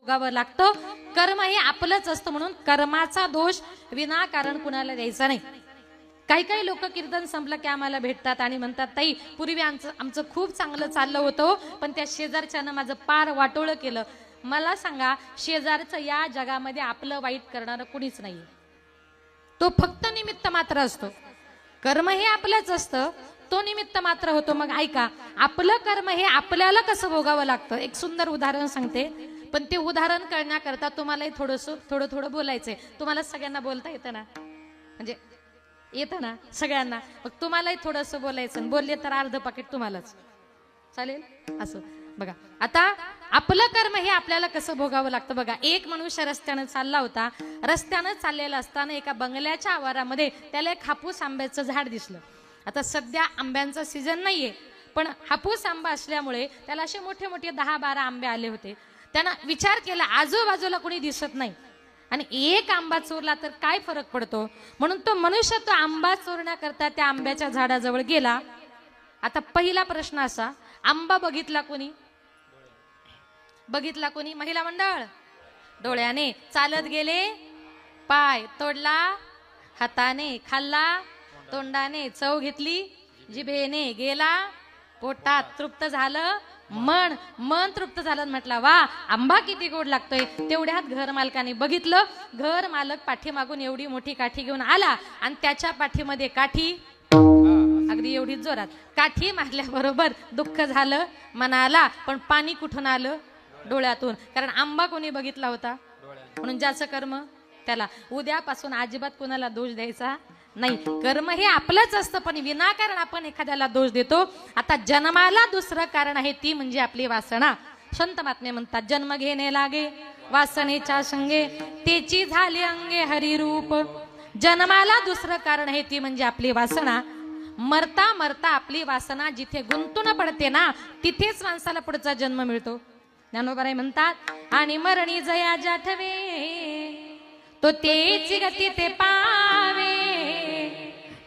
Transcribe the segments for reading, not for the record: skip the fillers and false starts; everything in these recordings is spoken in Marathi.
भोगावं लागतं। कर्म हे आपलंच असतं म्हणून कर्माचा दोष विनाकारण कुणाला द्यायचा नाही। काही काही लोक कीर्तन संपलं की आम्हाला भेटतात आणि म्हणतात ताई पूर्वी आमचं खूप चांगलं चाललं होतं पण त्या शेजारच्यानं माझं पार वाटोळं केलं। मला सांगा शेजारचं या जगामध्ये आपलं वाईट करणारं कुणीच नाही, तो फक्त निमित्त मात्र असतो। कर्म हे आपलंच असतं, तो निमित्त मात्र होतो। मग ऐका, आपलं कर्म हे आपल्याला कसं भोगावं लागतं एक सुंदर उदाहरण सांगते, पण ते उदाहरण करण्याकरता तुम्हालाही थोडं बोलायचंय। तुम्हाला सगळ्यांना बोलता येतं ना, म्हणजे येतं ना सगळ्यांना, मग तुम्हालाही थोडंसं बोलायचं, बोलले तर अर्ध पाकिट तुम्हालाच चालेल असं। बघा आता आपलं कर्म हे आपल्याला कसं भोगावं लागतं। बघा एक मनुष्य रस्त्यानं चालला होता, रस्त्यानं चाललेला असताना एका बंगल्याच्या आवारामध्ये त्याला एक हापूस आंब्याचं झाड दिसलं। आता सध्या आंब्यांचा सीझन नाहीये, पण हापूस आंबा असल्यामुळे त्याला असे मोठे मोठे 10-12 आंबे आले होते। त्यानं विचार केला आजूबाजूला कोणी दिसत नाही आणि एक आंबा चोरला तर काय फरक पडतो, म्हणून तो मनुष्य तो आंबा चोरण्याकरता त्या आंब्याच्या झाडाजवळ गेला। आता पहिला प्रश्न असा, आंबा बघितला कोणी? बघितला कोणी? महिला मंडळ डोळ्याने, चालत गेले, पाय तोडला, हाताने खाल्ला, तोंडाने चव घेतली, जिभेने गेला, पोटात तृप्त झालं, मन तृप्त झालं, म्हटलं वा आंबा किती गोड लागतोय। तेवढ्यात घर मालकाने बघितलं, घर मालक पाठीमागून एवढी मोठी काठी घेऊन आला आणि त्याच्या पाठीमध्ये काठी अगदी एवढी जोरात काठी मारल्याबरोबर दुःख झालं मनाला, पण पाणी कुठून आलं? डोळ्यातून, कारण आंबा कोणी बघितला होता म्हणून ज्याचं कर्म त्याला। उद्यापासून अजिबात कोणाला दोष द्यायचा नाही, कर्म हे आपलंच असतं पण विनाकारण आपण एखाद्याला दोष देतो। आता जन्माला दुसरं कारण आहे, ती म्हणजे आपली वासना। संत महात्मे म्हणतात जन्म घेणे लागे वासनेच्या संगे, तेची झाली अंगे हरिरूप। जन्माला दुसरं कारण आहे, ती म्हणजे आपली वासना। मरता मरता आपली वासना जिथे गुंतून पडते ना, तिथेच माणसाला पुढचा जन्म मिळतो। ज्ञानोबाराय म्हणतात आणि मरणी जया जाठवे, तो तेची गती ते पावे,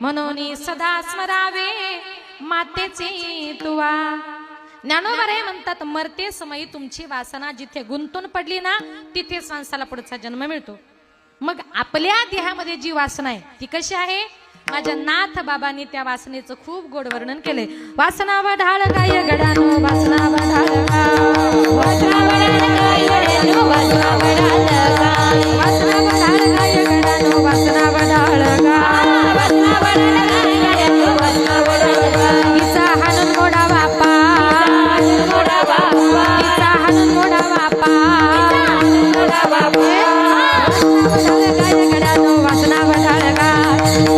म्हणून सदा स्मरावे मातेची तुवा। ज्ञानोबाराय म्हणतात मरते समयी तुमची वासना जिथे गुंतून पडली ना, तिथेच माणसाला पुढचा जन्म मिळतो। मग आपल्या देहामध्ये जी वासना आहे ती कशी आहे? माझ्या नाथ बाबांनी त्या वासनेचं खूप गोड वर्णन केले। वासना वढाळ गाय गडानो, वासना वढाळ वासना वढाळ गाय गडानो, वासना वढाळ वासना वढाळ गाय गडानो, वासना वढाळ वासना वढाळ गाय गडानो, वासना वढाळ हिचा हाणून मोडावा पाय, मोडावा हिचा हाणून मोडावा पाय, मोडावा गाय गडानो, वासना वढाळ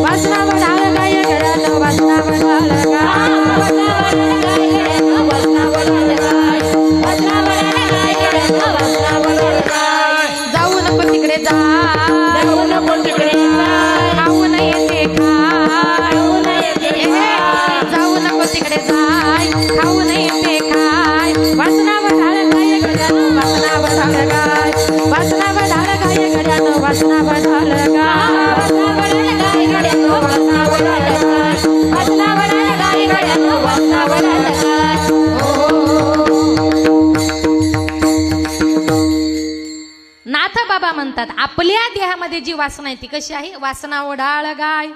वासना वढाळ गाय गडानो, वासना वढाळ जाऊ नको तिकडे जा, जाऊ नको तिकडे खाऊ नये ते खाय, जाऊ नको तिकडे जाय, खाऊ नये ते खाय। वासना वढाळ गाय गडानो, वासना वढाळ गाय, वासना वढाळ गाय गडानो, वासना वढाळ नाथ बाबा म्हणतात आपल्या देहामध्ये जी वासना आहे ती कशी आहे? वासना ओढाळ गाय।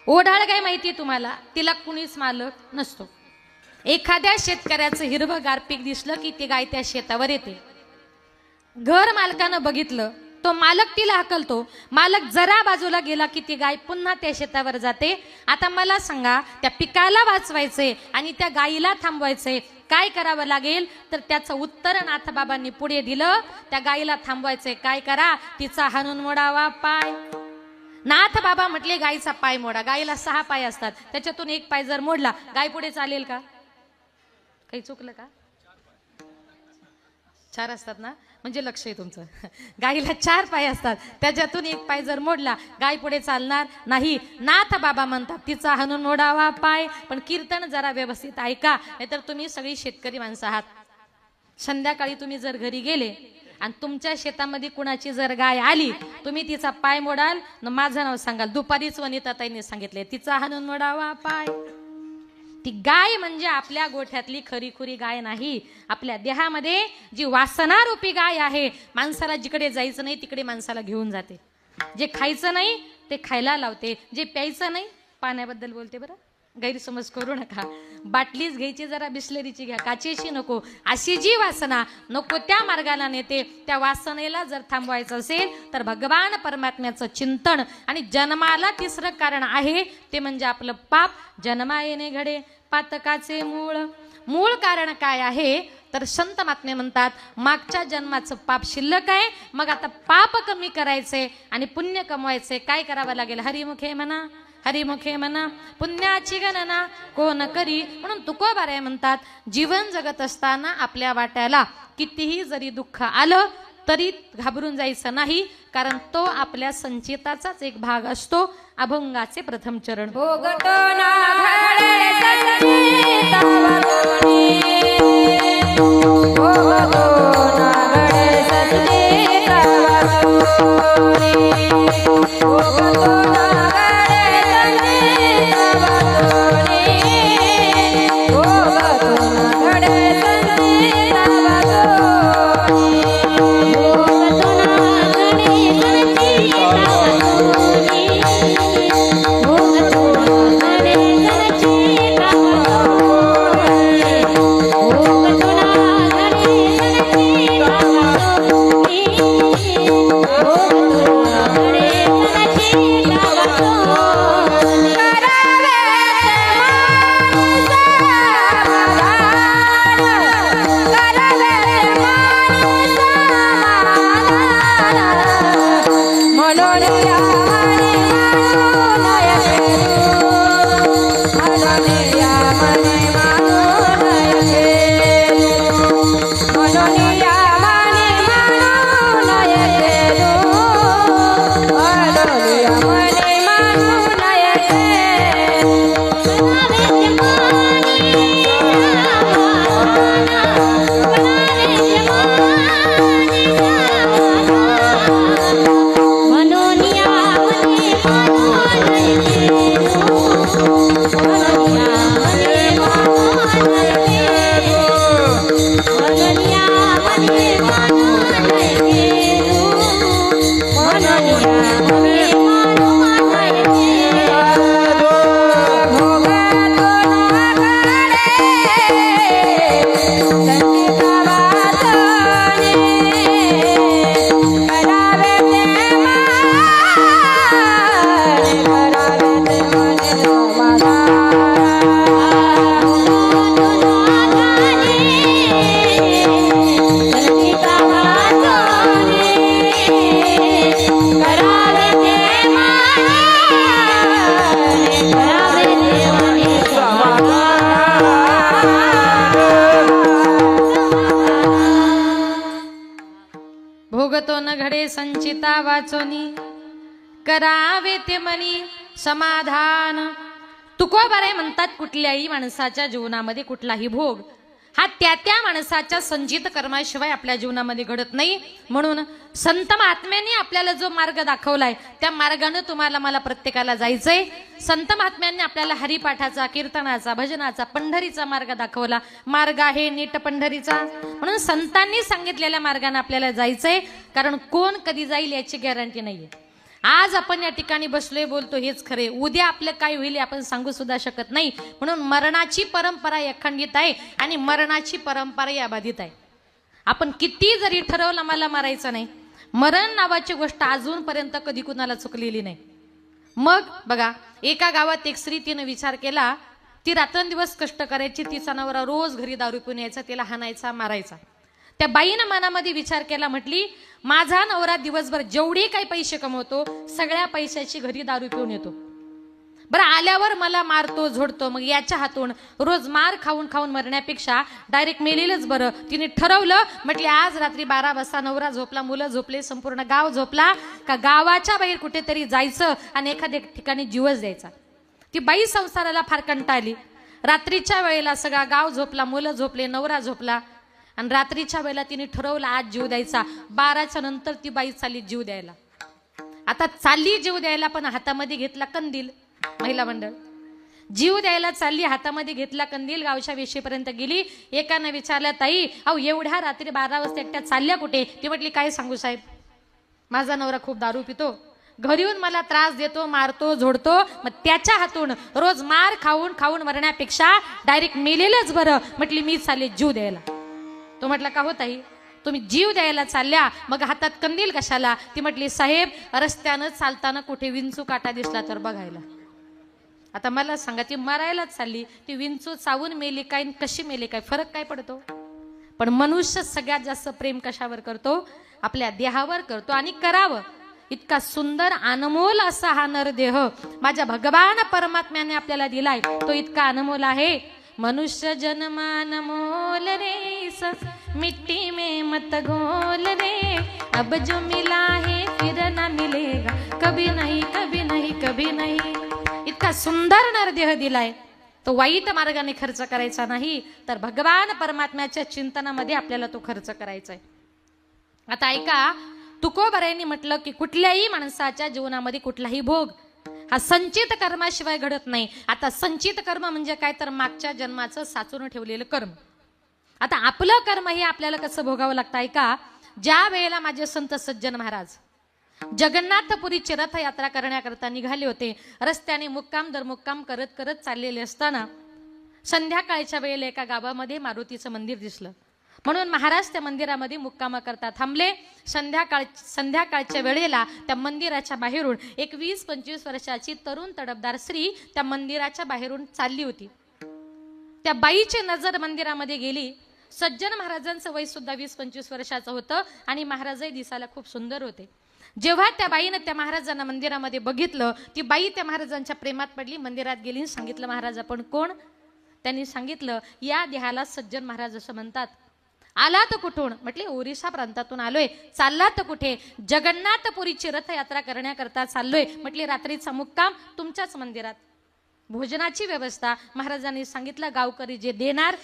ओढाळ गाय माहितीये तुम्हाला, तिला कुणीच मालक नसतो। एखाद्या शेतकऱ्याचं हिरवंगार पीक दिसलं की ती गाय त्या शेतावर येते। घर मालकानं बघितलं, तो मालक तिला हाकलतो, मालक जरा बाजूला गेला की ती गाय पुन्हा त्या शेतावर जाते। आता मला सांगा, त्या पिकाला वाचवायचंय आणि त्या गायीला थांबवायचंय, काय करावं लागेल? तर त्याचं उत्तर नाथ बाबांनी पुढे दिलं, त्या गायीला थांबवायचंय काय करा? तिचा हाणून मोडावा पाय। नाथ बाबा म्हटले गायीचा पाय मोडा। गायीला 6 पाय असतात, त्याच्यातून एक पाय जर मोडला गाय पुढे चालेल का? काही चुकलं का? 4 असतात ना, म्हणजे लक्ष आहे तुमचं। गायीला 4 पाय असतात, त्याच्यातून एक पाय जर मोडला गाय पुढे चालणार नाही। नाथ बाबा म्हणतात तिचा हाणून मोडावा पाय। पण कीर्तन जरा व्यवस्थित ऐका, नाहीतर तुम्ही सगळी शेतकरी माणसं आहात। संध्याकाळी तुम्ही जर घरी गेले आणि तुमच्या शेतामध्ये कुणाची जर गाय आली, तुम्ही तिचा पाय मोडाल न माझं नाव सांगाल। दुपारीच वनिताताईंनी सांगितले तिचा हाणून मोडावा पाय। ती गाय म्हणजे आपल्या गोठ्यातली खरीखुरी गाय नाही, आपल्या देहामध्ये जी वासना रूपी गाय आहे. माणसाला जिकडे जायचं नाही तिकडे माणसाला घेऊन जाते. जे खायचं नाही ते खायला लावते, जे प्यायचं नाही, पाण्याबद्दल बोलते बरं, गैरसमज करू नका, बाटलीच घ्यायची, जरा बिस्लरीची घ्या, काचेची नको. अशी जी वासना नको त्या मार्गाला नेते, त्या वासनेला जर थांबवायचं असेल तर भगवान परमात्म्याचं चिंतन. आणि जन्माला तिसरं कारण आहे ते म्हणजे आपलं पाप. जन्मा येणे घडे पातकाचे मूळ. मूळ कारण काय आहे तर संत महात्मे म्हणतात मागच्या जन्माचं पाप शिल्लक आहे, मग आता पाप कमी करायचे आणि पुण्य कमवायचे. काय करावं लागेल? हरिमुखे म्हणा, हरिमुखे म्हणा, पुण्याची गणना कोण करी. म्हणून तुकोबाराय म्हणतात जीवन जगत असताना आपल्या वाट्याला कितीही जरी दुःख आलं तरी घाबरून जायचं नाही, कारण तो आपल्या संचिताचाच एक भाग असतो. अभंगाचे प्रथम चरण. भोगतो न घडे संचिता वाचोनी, करावे ते मनी समाधान. तुकोबाराय म्हणतात कुठल्याही माणसाच्या जीवनामध्ये कुठलाही भोग हा त्या माणसाच्या संचित कर्माशिवाय आपल्या जीवनामध्ये घडत नाही. म्हणून संत महात्म्यांनी आपल्याला जो मार्ग दाखवलाय त्या मार्गाने तुम्हाला मला प्रत्येकाला जायचंय. संत महात्म्यांनी आपल्याला हरिपाठाचा, कीर्तनाचा, भजनाचा, पंढरीचा मार्ग दाखवला. मार्ग आहे नीट पंढरीचा. म्हणून संतांनी सांगितलेल्या मार्गाने आपल्याला जायचंय, कारण कोण कधी जाईल याची गॅरंटी नाहीये. आज आपण या ठिकाणी बसलोय, बोलतो, हेच खरे. उद्या आपलं काय होईल आपण सांगू सुद्धा शकत नाही. म्हणून मरणाची परंपरा अखंडित आहे आणि मरणाची परंपरा अबाधित आहे. आपण किती जरी ठरवलं मला मरायचं नाही, मरण नावाची गोष्ट अजूनपर्यंत कधी कुणाला चुकलेली नाही. मग बघा, एका गावात एक स्त्री, तिने विचार केला, ती रात्रंदिवस कष्ट करायची, तिचा नवरा रोज घरी दारू पिऊन यायचा, तिला हाणायचा, मारायचा. त्या बाईनं मनामध्ये विचार केला, म्हटली माझा नवरा दिवसभर जेवढे काही पैसे कमवतो सगळ्या पैशाची घरी दारू पिऊन येतो, बरं आल्यावर मला मारतो, झोडतो, मग याच्या हातून रोज मार खाऊन खाऊन मरण्यापेक्षा डायरेक्ट मेलेलंच बरं. तिने ठरवलं, म्हटले आज रात्री 12 वाजता नवरा झोपला, मुलं झोपले, संपूर्ण गाव झोपला का गावाच्या बाहेर कुठेतरी जायचं आणि एखाद्या ठिकाणी जीवच द्यायचा. ती बाई संसाराला फार कंटाळली. रात्रीच्या वेळेला सगळा गाव झोपला, मुलं झोपले, नवरा झोपला आणि रात्रीच्या वेळेला तिने ठरवलं आज जीव द्यायचा. 12च्या नंतर ती बाई चालली जीव द्यायला. आता चालली जीव द्यायला, पण हातामध्ये घेतला कंदील, महिला मंडळ. जीव द्यायला चालली, हातामध्ये घेतला कंदील, गावच्या वेशीपर्यंत गेली. एकानं विचारलं, ताई अहो एवढ्या रात्री 12 वाजता एकट्या चालल्या कुठे? ती म्हटली, काय सांगू साहेब, माझा नवरा खूप दारू पितो, घरी येऊन मला त्रास देतो, मारतो, झोडतो. मग त्याच्या हातून रोज मार खाऊन खाऊन मरण्यापेक्षा डायरेक्ट मेलेलंच बरं. म्हटली मी चालले जीव द्यायला. तो म्हटला, का हो ताई, तुम्ही जीव द्यायला चालल्या, मग हातात कंदील कशाला? ती म्हटली, साहेब रस्त्यानं चालताना कुठे विंचू काटा दिसला तर बघायला. आता मला सांगा, ती मरायलाच चालली, ती विंचू चावून मेली काय कशी मेली काय, फरक काय पडतो? पण मनुष्य सगळ्यात जास्त प्रेम कशावर करतो? आपल्या देहावर करतो. आणि करावं. इतका सुंदर अनमोल असा हा नरदेह माझ्या भगवान परमात्म्याने आपल्याला दिलाय, तो इतका अनमोल आहे. मनुष्य जन्मान मोल रे, मिट्टी में मत घोल रे, अब जो मिला है फिर ना मिलेगा, कभी नहीं कभी नहीं कभी नहीं. इतका सुंदर नरदेह दिलाय, तो वाईट मार्गाने खर्च करायचा नाही, तर भगवान परमात्म्याच्या चिंतनामध्ये आपल्याला तो खर्च करायचा आहे. आता ऐका, तुकोबरायांनी म्हटलं की कुठल्याही माणसाच्या जीवनामध्ये कुठलाही भोग हा संचित कर्माशिवाय घडत नाही. आता संचित कर्म म्हणजे काय, तर मागच्या जन्माचं साचून ठेवलेलं कर्म. आता आपलं कर्म हे आपल्याला कसं भोगावं लागतं ऐका. ज्या वेळेला माझे संत सज्जन महाराज जगन्नाथपुरीची रथयात्रा करण्याकरता निघाले होते, रस्त्याने मुक्काम दर मुक्काम करत करत चाललेले असताना संध्याकाळच्या वेळेला एका गावामध्ये मारुतीचं मंदिर दिसलं. म्हणून महाराज त्या मंदिरामध्ये मुक्काम करता थांबले. संध्याकाळच्या वेळेला त्या मंदिराच्या बाहेरून एक 20-25 वर्षाची तरुण तडफदार स्त्री त्या मंदिराच्या बाहेरून चालली होती. त्या बाईची नजर मंदिरामध्ये गेली. सज्जन महाराजांचं वय सुद्धा 20-25 वर्षाचं होतं आणि महाराजही दिसायला खूप सुंदर होते. जेव्हा त्या बाईनं त्या महाराजांना मंदिरामध्ये बघितलं, ती बाई त्या महाराजांच्या प्रेमात पडली. मंदिरात गेली, सांगितलं, महाराज आपण कोण? त्यांनी सांगितलं, या देहाला सज्जन महाराज असं म्हणतात. आला तर कुठून? म्हटले ओरिसा प्रांतातून आलोय. चालला तर कुठे? जगन्नाथपुरीची रथयात्रा करण्याकरता चाललोय. म्हटले रात्रीचा मुक्काम तुमच्याच मंदिरात. भोजनाची व्यवस्था महाराजांनी सांगितलं, गावकरी जे देणार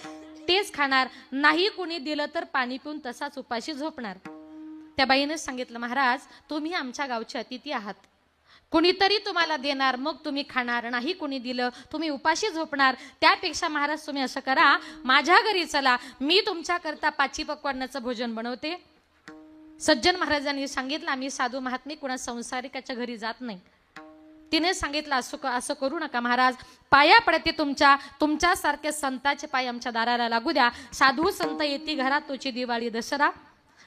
तेच खाणार, नाही कुणी दिलं तर पाणी पिऊन तसाच उपाशी झोपणार. त्या बाईने सांगितलं, महाराज तुम्ही आमच्या गावचे अतिथी आहात, कुणीतरी तुम्हाला देणार, मग तुम्ही खाणार, नाही कुणी दिलं तुम्ही उपाशी झोपणार. त्यापेक्षा महाराज तुम्ही असं करा, माझ्या घरी चला, मी तुमच्याकरता 5 पक्वान्नाचं भोजन बनवते. सज्जन महाराजांनी सांगितलं, आम्ही साधू महात्मे कुणा संसारिकाच्या घरी जात नाही. तिने सांगितलं, असं करू नका महाराज, पाया पडते तुमच्यासारख्या संतांचे पाय आमच्या दाराला लागू द्या. साधू संत येती घरात तोची दिवाळी दसरा.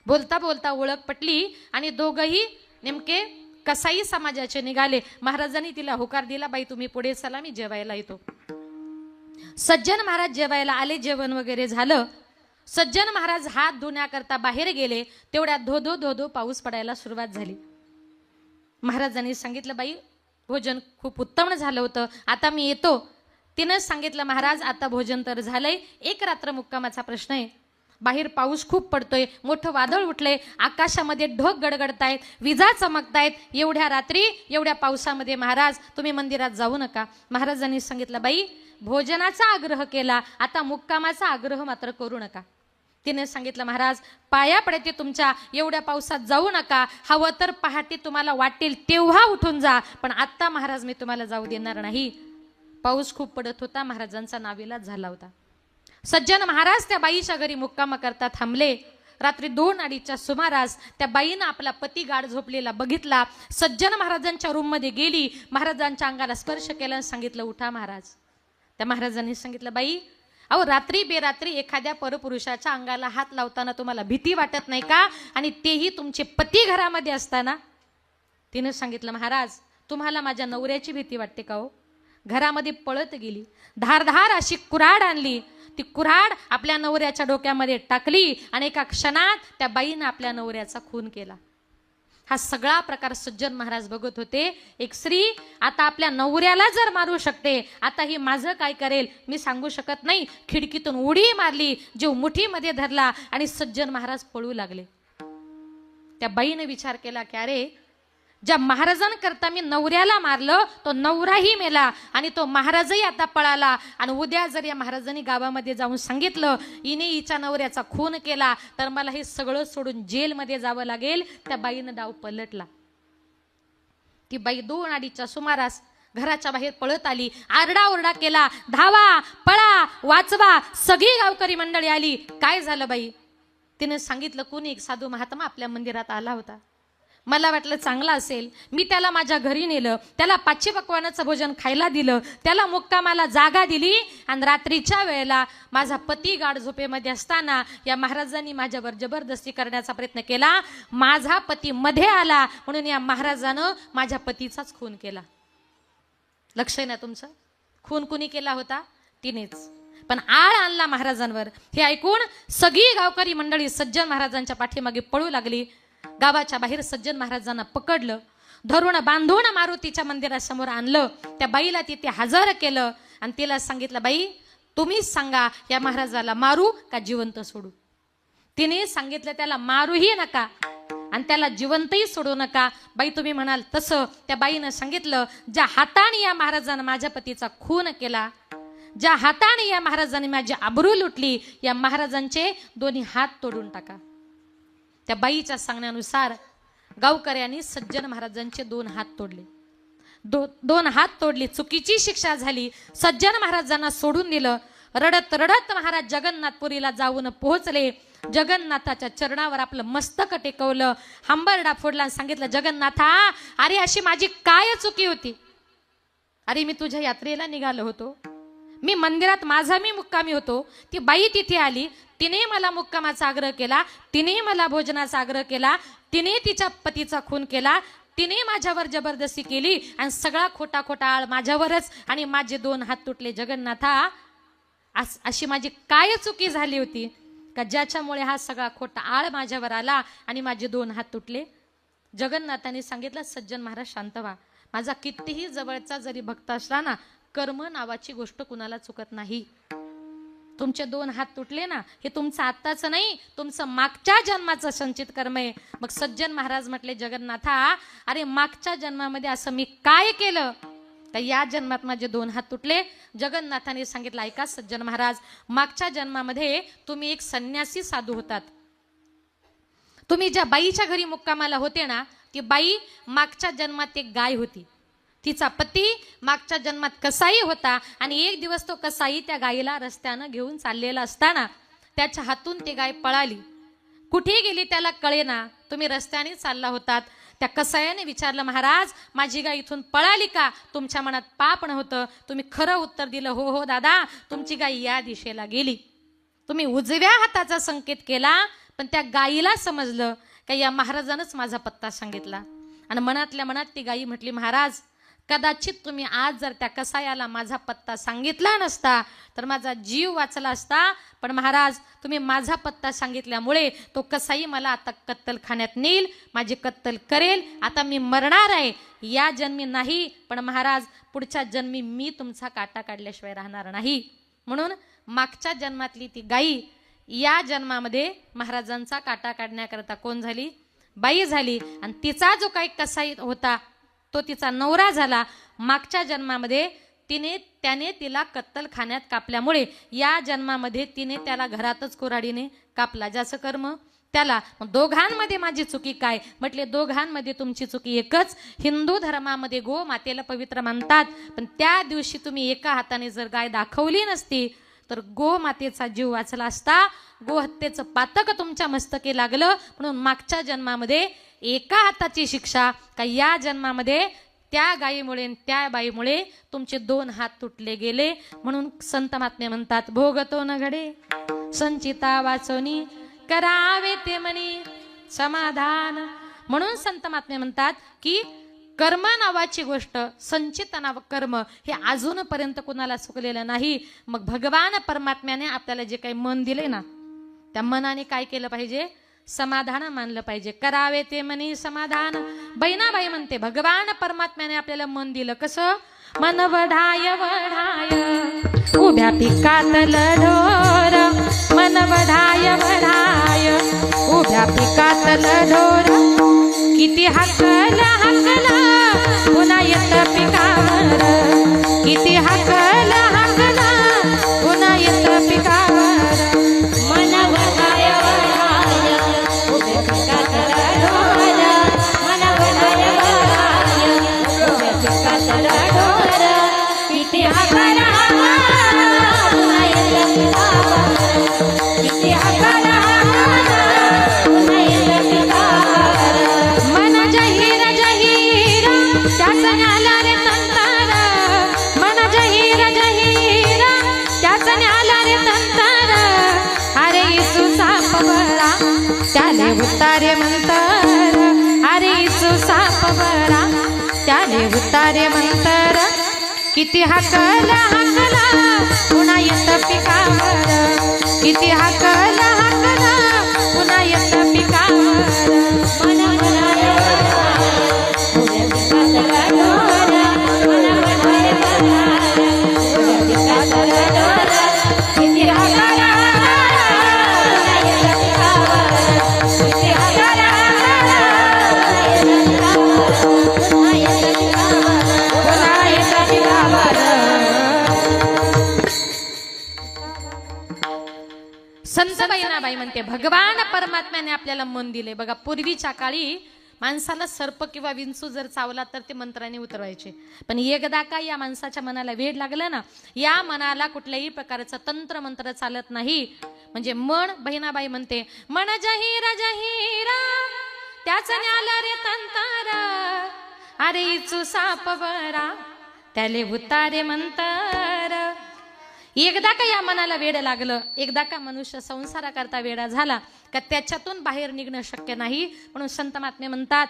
बोलता बोलता ओळख पटली आणि दोघंही नेमके कसाई समाजाचे निघाले. महाराजांनी तिला होकार दिला, बाई तुम्ही पुढे चला, मी जेवायला येतो. सज्जन महाराज जेवायला आले. जेवण वगैरे झालं. सज्जन महाराज हात धुण्याकरता बाहेर गेले. तेवढ्यात धो धो पाऊस पडायला सुरुवात झाली. महाराजांनी सांगितलं, बाई भोजन खूप उत्तम झालं होतं, आता मी येतो. तिनं सांगितलं, महाराज आता भोजन तर झालंय, एक रात्र मुक्कामाचा प्रश्न आहे. बाहेर पाऊस खूप पडतोय, मोठं वादळ उठलंय, आकाशामध्ये ढग गडगडतायत, विजा चमकतायत. एवढ्या रात्री एवढ्या पावसामध्ये महाराज तुम्ही मंदिरात जाऊ नका. महाराजांनी सांगितलं, बाई भोजनाचा आग्रह केला, आता मुक्कामाचा आग्रह मात्र करू नका. तिने सांगितलं, महाराज पाया पडते तुमच्या, एवढ्या पावसात जाऊ नका, हवं तर पहाटे तुम्हाला वाटेल तेव्हा उठून जा, पण आत्ता महाराज मी तुम्हाला जाऊ देणार नाही. पाऊस खूप पडत होता. महाराजांचा नाविलाज झाला होता. सज्जन महाराज त्या बाईच्या घरी मुक्काम करता थांबले. रात्री 2-2:30च्या सुमारास त्या बाईनं आपला पती गाढ झोपलेला बघितला. सज्जन महाराजांच्या रूम मध्ये गेली, महाराजांच्या अंगाला स्पर्श केला, सांगितलं, उठा महाराज. त्या महाराजांनी सांगितलं, बाई अहो रात्री बेरात्री एखाद्या परपुरुषाच्या अंगाला हात लावताना तुम्हाला भीती वाटत नाही का? आणि तेही तुमचे पती घरामध्ये असताना. तिने सांगितलं, महाराज तुम्हाला माझ्या नवऱ्याची भीती वाटते का हो? घरामध्ये पळत गेली, धारधार अशी कुऱ्हाड आणली, ती कुऱ्हाड आपल्या नवऱ्याच्या डोक्यामध्ये टाकली आणि एका क्षणात त्या बाईनं आपल्या नवऱ्याचा खून केला. हा सगळा प्रकार सज्जन महाराज बघत होते. एक स्त्री आता आपल्या नवऱ्याला जर मारू शकते, आता ही माझं काय करेल मी सांगू शकत नाही. खिडकीतून उडी मारली, जीव मुठीमध्ये धरला आणि सज्जन महाराज पळू लागले. त्या बाईने विचार केला की अरे, ज्या महाराजांकरता मी नवऱ्याला मारलं तो नवराही मेला आणि तो महाराजही आता पळाला, आणि उद्या जर या महाराजांनी गावामध्ये जाऊन सांगितलं हिने हिच्या नवऱ्याचा खून केला तर मला हे सगळं सोडून जेलमध्ये जावं लागेल. त्या बाईनं डाव पलटला. ती बाई 2-2:30च्या सुमारास घराच्या बाहेर पळत आली, आरडाओरडा केला, धावा, पळा, वाचवा. सगळी गावकरी मंडळी आली. काय झालं बाई? तिने सांगितलं, कोणी एक साधू महात्मा आपल्या मंदिरात आला होता. मला वाटलं चांगला असेल, मी त्याला माझ्या घरी नेलं, त्याला पाचशे पक्वानाचं भोजन खायला दिलं, त्याला मुक्कामाला जागा दिली. आणि रात्रीच्या वेळेला माझा पती गाढ झोपेमध्ये असताना या महाराजांनी माझ्यावर जबरदस्ती करण्याचा प्रयत्न केला. माझा पती मध्ये आला म्हणून या महाराजानं माझ्या पतीचाच खून केला. लक्ष आहे ना तुमचं? खून कुणी केला होता? तिनेच. पण आळ आणला महाराजांवर. हे ऐकून सगळी गावकरी मंडळी सज्जन महाराजांच्या पाठीमागे पळू लागली. गावाच्या बाहेर सज्जन महाराजांना पकडलं, धरून बांधून मारुतीच्या मंदिरासमोर आणलं. त्या बाईला तिथे हजर केलं आणि तिला सांगितलं, बाई तुम्हीच सांगा, या महाराजाला मारू का जिवंत सोडू? तिने सांगितलं, त्याला मारूही नका आणि त्याला जिवंतही सोडू नका. बाई तुम्ही म्हणाल तसं. त्या बाईनं सांगितलं, ज्या हाताने या महाराजानं माझ्या पतीचा खून केला, ज्या हाताने या महाराजांनी माझी आबरू लुटली, या महाराजांचे दोन्ही हात तोडून टाका. त्या बाईच्या सांगण्यानुसार गावकऱ्यांनी सज्जन महाराजांचे 2 हात तोडले. 2 हात तोडले. चुकीची शिक्षा झाली. सज्जन महाराजांना सोडून दिलं. रडत रडत महाराज जगन्नाथपुरीला जाऊन पोहोचले. जगन्नाथाच्या चरणावर आपलं मस्तक टेकवलं, हंबरडा फोडला, सांगितलं, जगन्नाथा, अरे अशी माझी काय चुकी होती? अरे मी तुझ्या यात्रेला निघालो होतो, मी मंदिरात माझा मी मुक्कामी होतो, ती बाई तिथे आली, तिने मला मुक्कामाचा आग्रह केला, तिने मला भोजनाचा आग्रह केला, तिने तिच्या पतीचा खून केला, तिने माझ्यावर जबरदस्ती केली आणि सगळा खोटा खोटा आळ माझ्यावरच, आणि माझे 2 हात तुटले. जगन्नाथा, अशी माझी काय चुकी झाली होती का ज्याच्यामुळे हा सगळा खोटा आळ माझ्यावर आला आणि माझे 2 हात तुटले? जगन्नाथाने सांगितलं, सज्जन महाराज शांत व्हा. माझा कितीही जवळचा जरी भक्त असला ना, कर्म नावाची गोष्ट कुणाला चुकत नाही. तुमचे 2 हात तुटले ना, हे तुमचं आत्ताचं नाही, तुमचं मागच्या जन्माचं संचित कर्म आहे. मग सज्जन महाराज म्हटले, जगन्नाथा, अरे मागच्या जन्मामध्ये असं मी काय केलं तर या जन्मात माझे 2 हात तुटले? जगन्नाथाने सांगितलं, ऐका सज्जन महाराज, मागच्या जन्मामध्ये तुम्ही एक संन्यासी साधू होतात. तुम्ही ज्या बाईच्या घरी मुक्कामाला होते ना, ती बाई मागच्या जन्मात एक गाय होती. तिचा पती मागच्या जन्मात कसाई होता आणि एक दिवस तो कसाई त्या गायीला रस्त्यानं घेऊन चाललेला असताना त्याच्या हातून ती गाय पळाली. कुठे गेली त्याला कळेना. तुम्ही रस्त्याने चालला होतात. त्या कसायाने विचारलं, महाराज माझी गाय इथून पळाली का? तुमच्या मनात पाप नव्हतं. तुम्ही खरं उत्तर दिलं, हो हो दादा, तुमची गाय या दिशेला गेली. तुम्ही उजव्या हाताचा संकेत केला, पण त्या गायीला समजलं का या महाराजानंच माझा पत्ता सांगितला. आणि मनातल्या मनात ती गायी म्हटली, महाराज कदाचित तुम्ही आज जर त्या कसायाला माझा पत्ता सांगितला नसता तर माझा जीव वाचला असता. पण महाराज तुम्ही माझा पत्ता सांगितल्यामुळे तो कसाई मला आता कत्तलखान्यात नेईल, माझी कत्तल करेल. आता मी मरणार आहे, या जन्मी नाही, पण महाराज पुढच्या जन्मी मी तुमचा काटा काढल्याशिवाय राहणार नाही. म्हणून मागच्या जन्मातली ती गाई या जन्मामध्ये महाराजांचा काटा काढण्याकरता कोण झाली? बाई झाली. आणि तिचा जो काही कसाई होता तो तिचा नवरा झाला. मागच्या जन्मामध्ये त्याने तिला कत्तलखान्यात कापल्यामुळे या जन्मामध्ये तिने त्याला घरातच कुऱ्हाडीने कापला. ज्याचं कर्म त्याला. मग दोघांमध्ये माझी चुकी काय? म्हटले, दोघांमध्ये तुमची चुकी एकच. हिंदू धर्मामध्ये गो मातेला पवित्र मानतात, पण त्या दिवशी तुम्ही एका हाताने जर गाय दाखवली नसती तर गो मातेचा जीव वाचला असता. गोहत्येचं पातक तुमच्या मस्तकी लागलं. म्हणून मागच्या जन्मामध्ये एका हाताची शिक्षा का या जन्मामध्ये त्या गायीमुळे त्या बाईमुळे तुमचे 2 हात तुटले गेले. म्हणून संत महात्मे म्हणतात, भोगतो न घडे संचिता वाचोनी, करावे ते मनी समाधान. म्हणून संत महात्मे म्हणतात की कर्म नावाची गोष्ट, संचित नाव कर्म, हे अजूनपर्यंत कुणाला चुकलेलं नाही. मग भगवान परमात्म्याने आपल्याला जे काही मन दिले ना, त्या मनाने काय केलं पाहिजे? समाधान मानलं पाहिजे. करावे ते मनी समाधान. बहिणाबाई म्हणते, भगवान परमात्म्याने आपल्याला मन दिलं कसं? मन वढाय वढाय उभ्या पिकातल ढोर, मन वढाय वढाय उभ्या पिकातल ढोर, किती हाकला हाकला पुन्हा येत पिकावर, किती हाकला हाकला पुन्हा येत पिकावर. मन वढाय वढाय उभ्या पिकातल ढोर, मन वढाय वढाय उभ्या पिकातल ढोर, त्याच न्याला रे तंतर, मन जहीर जहीर त्याच न्याला रे तंतर, अरे इसू साप बळा त्याले उतारे मंतर, अरे इसू साप बळा त्याले उतारे मंतर, किती हाकला हाकला पुन्हा येत पिकावर, किती हाकला हाकला पुन्हा येत पिकावर, मन संत बहिणाबाई म्हणते भगवान परमात्म्याने आपल्याला मन दिले बघा. पूर्वीच्या काळी माणसाला सर्प किंवा विंचू जर चावला तर ते मंत्राने उतरवायचे, पण एकदा का या माणसाच्या मनाला वेड लागलं ना, या मनाला कुठल्याही प्रकारचं तंत्र मंत्र चालत नाही. म्हणजे मन, बहिणाबाई म्हणते मन जहीरा जहीरा त्याच न्याला रे तंतर, अरे इचू साप बरा त्याले उतारे मंतर. एकदा का या मनाला वेड लागलं, एकदा का मनुष्य संसाराकरता वेडा झाला का त्याच्यातून बाहेर निघणं शक्य नाही. म्हणून संत महात्मे म्हणतात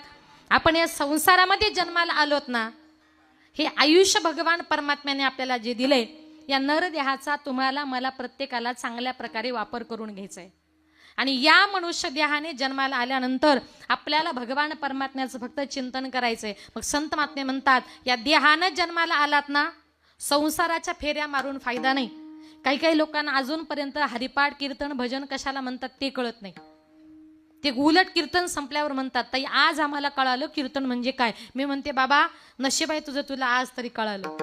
आपण या संसारामध्ये जन्माला आलोत ना, हे आयुष्य भगवान परमात्म्याने आपल्याला जे दिले, या नरदेहाचा तुम्हाला मला प्रत्येकाला चांगल्या प्रकारे वापर करून घ्यायचा आहे. आणि या मनुष्य देहाने जन्माला आल्यानंतर आपल्याला भगवान परमात्म्याचं फक्त चिंतन करायचंय. मग संत महात्मे म्हणतात या देहानं जन्माला आलात ना, संसाराच्या फेऱ्या मारून फायदा नाही. काही काही लोकांना अजूनपर्यंत हरिपाठ कीर्तन भजन कशाला म्हणतात ते कळत नाही. ते उलट कीर्तन संपल्यावर म्हणतात ताई आज आम्हाला कळालं कीर्तन म्हणजे काय. मी म्हणते बाबा नशीब आहे तुझं, तुला आज तरी कळालं.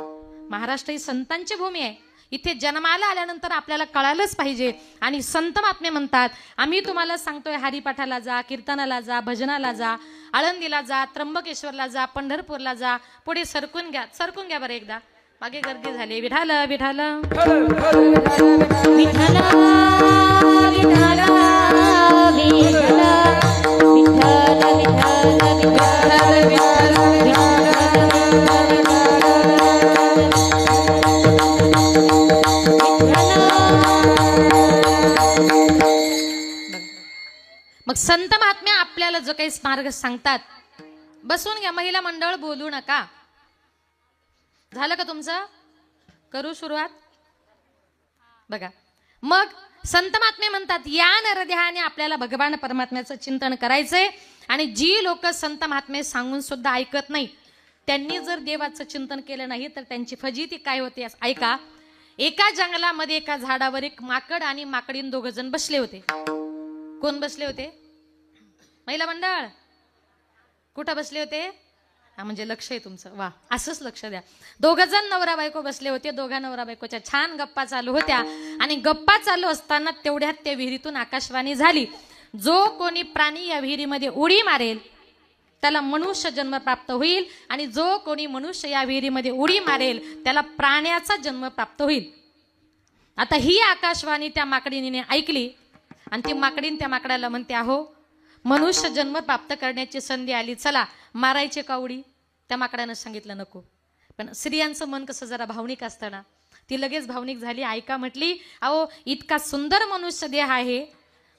महाराष्ट्र ही संतांची भूमी आहे, इथे जन्माला आल्यानंतर आपल्याला कळालंच पाहिजे. आणि संत महात्मे म्हणतात आम्ही तुम्हाला सांगतोय हरिपाठाला जा, कीर्तनाला जा, भजनाला जा, आळंदीला जा, त्र्यंबकेश्वरला जा, पंढरपूरला जा. पुढे सरकून घ्या बरं एकदा, मागे गर्दी झाली. विठाल विठाल विठाल विठाल मग संत महात्म्या आपल्याला जो काही मार्ग सांगतात, बसून घ्या. महिला मंडळ बोलू नका. झालं का तुमचं? करू सुरुवात. बघा मग संत महात्मे म्हणतात या नरदेहाने आपल्याला भगवान परमात्म्याचं चिंतन करायचंय. आणि जी लोक संत महात्मे सांगून सुद्धा ऐकत नाही, त्यांनी जर देवाचं चिंतन केलं नाही तर त्यांची फजिती काय होते ऐका. एका जंगलामध्ये एका झाडावर एक माकड आणि माकडीन दोघ जण बसले होते. कोण बसले होते? महिला मंडळ कुठं बसले होते? हा म्हणजे लक्ष आहे तुमचं, वा असंच लक्ष द्या. दोघ जण नवरा बायको बसले होते. दोघा नवरा बायकोच्या छान गप्पा चालू होत्या. आणि गप्पा चालू असताना तेवढ्यात त्या विहिरीतून आकाशवाणी झाली, जो कोणी प्राणी या विहिरीमध्ये उडी मारेल त्याला मनुष्य जन्म प्राप्त होईल, आणि जो कोणी मनुष्य या विहिरीमध्ये उडी मारेल त्याला प्राण्याचा जन्म प्राप्त होईल. आता ही आकाशवाणी त्या माकडीने ऐकली आणि ती माकडीन त्या माकडाला म्हणते अहो मनुष्य जन्म प्राप्त करण्याची संधी आली, चला मारायचे का उडी? त्या माकडानं सांगितलं नको. पण स्त्रियांचं मन कसं जरा भावनिक असतं ना, ती लगेच भावनिक झाली. ऐका म्हटली अहो इतका सुंदर मनुष्य देह आहे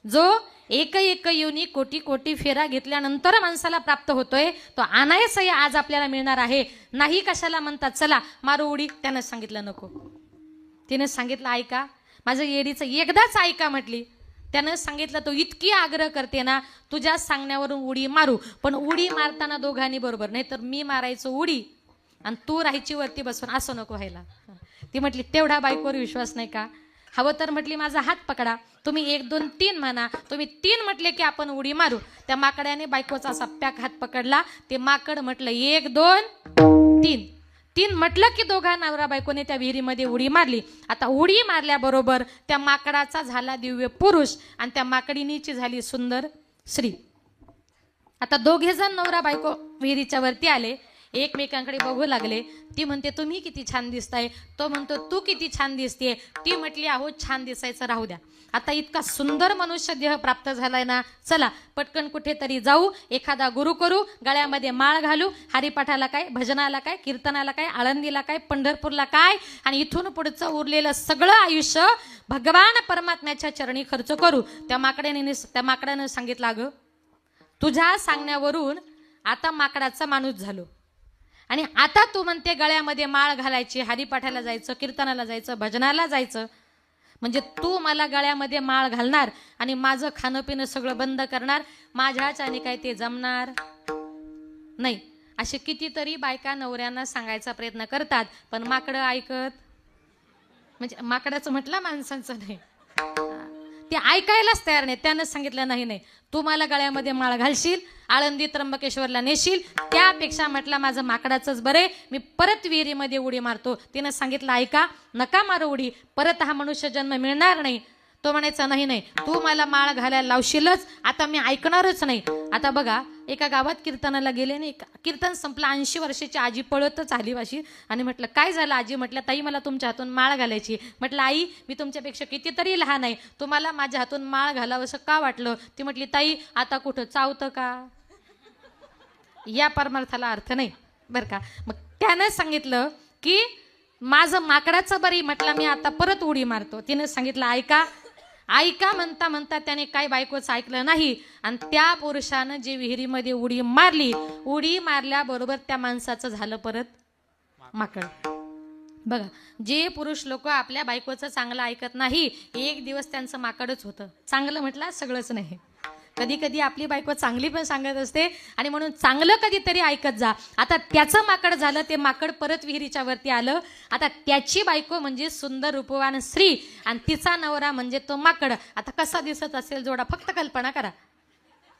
जो एक एक योनी कोटी कोटी फेरा घेतल्यानंतर माणसाला प्राप्त होतोय, तो अनायासही आज आपल्याला मिळणार आहे. नाही कशाला म्हणतात चला मारू उडी? त्यानं सांगितलं नको. तिने सांगितलं ऐका माझं येडीचं एकदाच ऐका म्हटली. त्यानं सांगितलं तो इतकी आग्रह करते ना तुझ्या सांगण्यावरून उडी मारू, पण उडी मारताना दोघांनी बरोबर, नाही तर मी मारायचो उडी आणि तू राहायची वरती बसून, असं नको व्हायला. ती म्हटली तेवढा बायकोवर विश्वास नाही का? हवं तर म्हटली माझा हात पकडा, तुम्ही 1 2 3 म्हणा, तुम्ही 3 म्हटले की आपण उडी मारू. त्या माकड्याने बायकोचा असा पॅक हात पकडला. ते माकड म्हटलं 1 2 3, 3 म्हटलं की दोघा नवरा बायकोने त्या विहिरीमध्ये उडी मारली. आता उडी मारल्याबरोबर त्या माकडाचा झाला दिव्य पुरुष आणि त्या माकडीनीची झाली सुंदर स्त्री. आता दोघे जण नवरा बायको विहिरीच्या वरती आले. एकमेकांकडे बघू लागले. ती म्हणते तुम्ही किती छान दिसताय, तो म्हणतो तू किती छान दिसतेय. ती म्हटली अहो छान दिसायचं राहू द्या, आता इतका सुंदर मनुष्य देह प्राप्त झालाय ना, चला पटकन कुठेतरी जाऊ, एखादा गुरु करू, गळ्यामध्ये माळ घालू, हरिपाठाला काय, भजनाला काय, कीर्तनाला काय, आळंदीला काय, पंढरपूरला काय, आणि इथून पुढचं उरलेलं सगळं आयुष्य भगवान परमात्म्याच्या चरणी खर्च करू. त्या माकडानं सांगितलं अगं तुझ्या सांगण्यावरून आता माकडाचा माणूस झालो, आणि आता तू म्हणते गळ्यामध्ये माळ घालायची, हरिपाठाला जायचं, कीर्तनाला जायचं, भजनाला जायचं, म्हणजे तू मला गळ्यामध्ये माळ घालणार आणि माझं खाणं पिणं सगळं बंद करणार, माझ्याच्याने काय ते जमणार नाही. असे कितीतरी बायका नवऱ्यांना सांगायचा प्रयत्न करतात, पण माकडं ऐकत, म्हणजे माकडाचं म्हटलं माणसांचं नाही, ते ऐकायलाच तयार नाही. त्यानं सांगितलं नाही नाही तू मला गळ्यामध्ये माळ घालशील, आळंदी त्र्यंबकेश्वरला नेशील, त्यापेक्षा म्हटलं माझं माकडाचंच बरे, मी परत विहिरीमध्ये उडी मारतो. तिनं सांगितलं ऐका नका मारू उडी, परत हा मनुष्य जन्म मिळणार नाही. तो म्हणायचा नाही नाही तू मला माळ घालायला लावशीलच, आता मी ऐकणारच नाही. आता बघा एका गावात कीर्तनाला गेले नाही, कीर्तन संपलं, 80 वर्षाची आजी पळतच आली वाशी आणि म्हटलं काय झालं आजी, म्हटलं ताई मला तुमच्या हातून माळ घालायची. म्हटलं आई मी तुमच्यापेक्षा कितीतरी लहान आहे, तुम्हाला माझ्या हातून माळ घालावं असं का वाटलं. ती म्हटली ताई आता कुठं चावतं का, या परमार्थाला अर्थ नाही बरं का. मग त्यानं सांगितलं की माझं माकडाचं बरी, म्हटलं मी आता परत उडी मारतो. तिनं सांगितलं ऐका ऐका म्हणता म्हणता त्याने काय बायकोच ऐकलं नाही, आणि त्या पुरुषानं जी विहिरीमध्ये उडी मारली, उडी मारल्याबरोबर त्या माणसाचं झालं परत माकड. बघा जे पुरुष लोक आपल्या बायकोचं चांगलं ऐकत नाही, एक दिवस त्यांचं माकडच होतं. चांगलं म्हटलं सगळंच नाही, कधी कधी आपली बायको चांगली पण सांगत असते, आणि म्हणून चांगलं कधीतरी ऐकत जा. आता त्याचं माकड झालं, ते माकड परत विहिरीच्या वरती आलं. आता त्याची बायको म्हणजे सुंदर रूपवान स्त्री, आणि तिचा नवरा म्हणजे तो माकड. आता कसा दिसत असेल जोडा, फक्त कल्पना करा.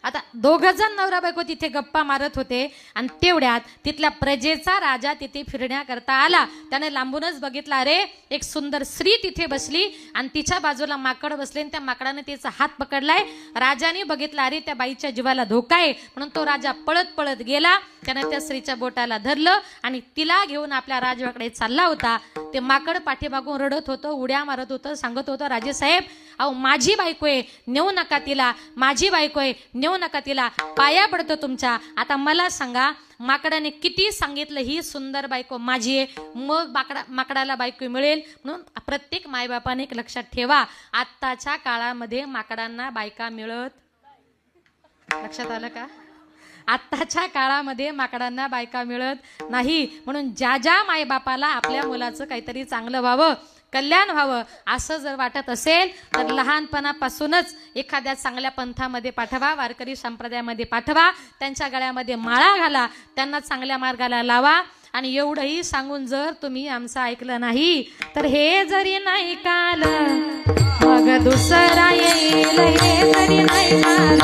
आता दोघ जण नवरा बायको तिथे गप्पा मारत होते, आणि तेवढ्यात तिथल्या प्रजेचा राजा तिथे फिरण्याकरता आला. त्याने लांबूनच बघितला, अरे एक सुंदर स्त्री तिथे बसली आणि तिच्या बाजूला माकड बसले, आणि त्या माकडाने तिचा हात पकडलाय. राजाने बघितला, अरे त्या बाईच्या जीवाला धोका आहे, म्हणून तो राजा पळत पळत गेला. त्याने त्या स्त्रीच्या बोटाला धरलं आणि तिला घेऊन आपल्या राजवाकडे चालला होता. ते माकड पाठीमागून रडत होतं, उड्या मारत होतं, सांगत होतं राजे साहेब अहो माझी बायको आहे, नेऊ नका तिला, माझी बायको आहे, नेऊ नका तिला, पाया पडतो तुमच्या. आता मला सांगा माकडाने किती सांगितलं ही सुंदर बायको माझी आहे, मग माकडाला बायको मिळेल. म्हणून प्रत्येक मायबापाने एक लक्षात ठेवा, आत्ताच्या काळामध्ये माकडांना बायका मिळत, लक्षात आलं का, आत्ताच्या काळामध्ये माकडांना बायका मिळत नाही. म्हणून ज्या ज्या मायबापाला आपल्या मुलाचं काहीतरी चांगलं व्हावं, कल्याण व्हावं असं जर वाटत असेल तर लहानपणापासूनच एखाद्या चांगल्या पंथामध्ये पाठवा, वारकरी संप्रदायामध्ये पाठवा, त्यांच्या गळ्यामध्ये माळा घाला, त्यांना चांगल्या मार्गाला लावा. आणि एवढंही सांगून जर तुम्ही आमचं ऐकलं नाही तर हे जरी नाही काल मग दुसरा येईल, हे जरी नाही काल,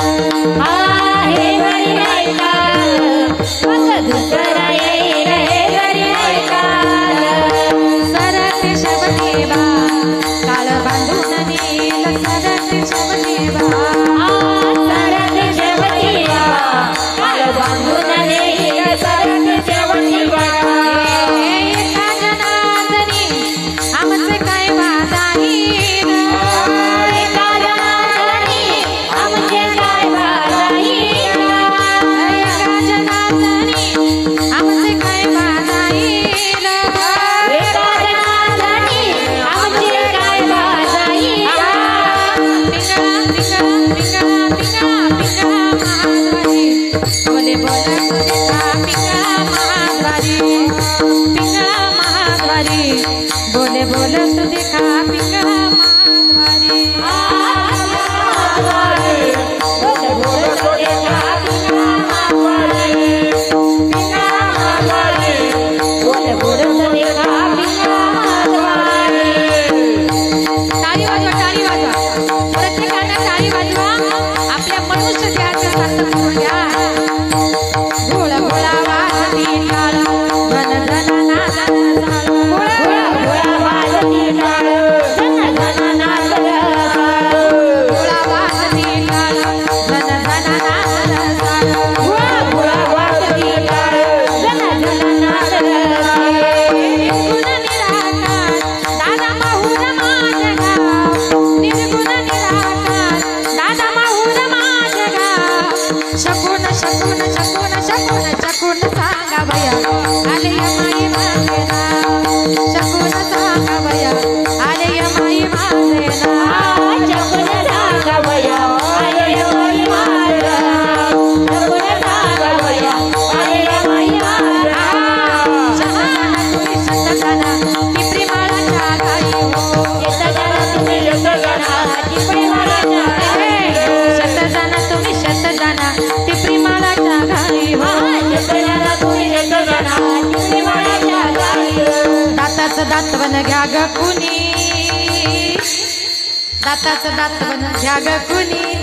हे जरी नाही काल मग दुसरा येईल, हे जरी नाही काल. सरते शबरी बा काळ बांधून नेल, सरते शबरी बा, सरते शबरी बा काळ बांधून नेल, सरते शबरी बा. एका जनार्दनी आमचे काय वादाहीन, एका जनार्दनी आमचे काय वादाहीन, एका जनार्दनी आमचे काय वादाहीन, एका जनार्दनी आमचे काय वादाहीन. पिंगळा पिंगळा पिंगळा पिंगळा महाद्वारी, बोले बोलत देखा पिंगळा महाद्वारी, पिंगळा महाद्वारी, बोले बोलत देखा पिंगळा महाद्वारी. टाळी वाजवा, टाळी वाजवा, प्रत्येकाने टाळी वाजवा, आपल्या मनुष्य देहाचं सार्थक करून घ्या. शकून शकून शकून सांगा बया आले या माई माझे नाव शकून सांगा बया आले या माई माझे नाव शकून सांगा बया आले या माई माझे नाव शकून सांगा बया आले या माई माझे नाव शतजना तुम्ही शतजना टिपरी माळाच्या गाई हो शतजना तुम्ही शतजना टिपरी माळाच्या गाई हो शतजना तुम्ही शतजना टिपरी माळाच्या गाई हो शतजना तुम्ही शतजना टिपरी माळाच्या गाई हो दाताचं दातवन घ्या ग कुणी दाताचं दातवन घ्या ग कुणी